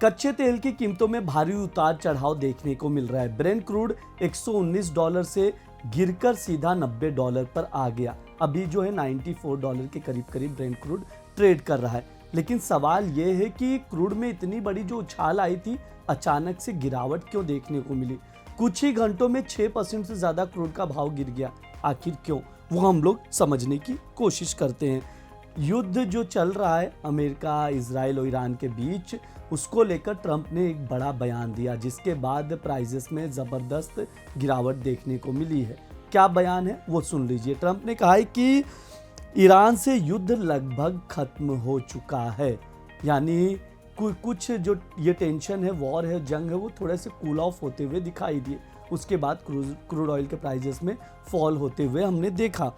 कच्चे तेल की कीमतों में भारी उतार चढ़ाव देखने को मिल रहा है। ब्रेंट क्रूड $119 से गिरकर सीधा $90 पर आ गया। अभी जो है $94 के करीब करीब ब्रेंट क्रूड ट्रेड कर रहा है। लेकिन सवाल यह है कि क्रूड में इतनी बड़ी जो उछाल आई थी, अचानक से गिरावट क्यों देखने को मिली? कुछ ही घंटों में 6% से ज्यादा क्रूड का भाव गिर गया। आखिर क्यों, वो हम लोग समझने की कोशिश करते हैं। युद्ध जो चल रहा है अमेरिका, इजराइल और ईरान के बीच, उसको लेकर ट्रंप ने एक बड़ा बयान दिया, जिसके बाद प्राइसेस में जबरदस्त गिरावट देखने को मिली है। क्या बयान है वो सुन लीजिए। ट्रंप ने कहा है कि ईरान से युद्ध लगभग खत्म हो चुका है, यानी कुछ जो ये टेंशन है, वॉर है, जंग है, वो थोड़े से कूल ऑफ होते हुए दिखाई दिए। उसके बाद क्रूड ऑयल के प्राइसेस में फॉल होते हुए हमने देखा।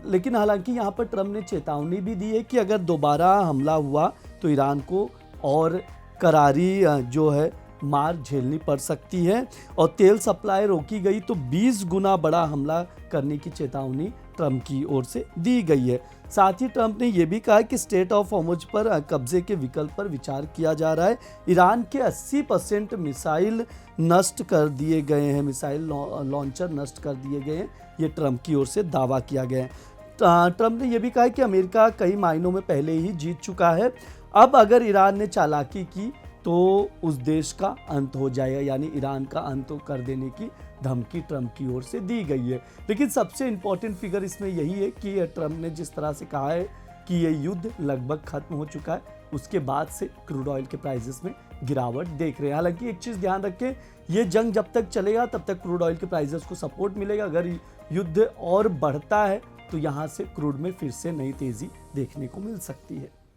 लेकिन हालांकि यहाँ पर ट्रंप ने चेतावनी भी दी है कि अगर दोबारा हमला हुआ तो ईरान को और करारी जो है मार झेलनी पड़ सकती है, और तेल सप्लाई रोकी गई तो 20 गुना बड़ा हमला करने की चेतावनी ट्रंप की ओर से दी गई है। साथ ही ट्रंप ने यह भी कहा कि स्टेट ऑफ हॉर्मुज पर कब्जे के विकल्प पर विचार किया जा रहा है। ईरान के 80% मिसाइल नष्ट कर दिए गए हैं, मिसाइल लॉन्चर नष्ट कर दिए गए हैं, ये ट्रंप की ओर से दावा किया गया है। ट्रंप ने यह भी कहा कि अमेरिका कई मायनों में पहले ही जीत चुका है। अब अगर ईरान ने चालाकी की तो उस देश का अंत हो जाएगा, यानी ईरान का अंत कर देने की धमकी ट्रंप की ओर से दी गई है। लेकिन सबसे इंपॉर्टेंट फिगर इसमें यही है कि ट्रंप ने जिस तरह से कहा है कि ये युद्ध लगभग खत्म हो चुका है, उसके बाद से क्रूड ऑयल के प्राइसेस में गिरावट देख रहे हैं। हालांकि एक चीज़ ध्यान रखें, ये जंग जब तक चलेगा तब तक क्रूड ऑयल के प्राइसेस को सपोर्ट मिलेगा। अगर युद्ध और बढ़ता है तो यहाँ से क्रूड में फिर से नई तेज़ी देखने को मिल सकती है।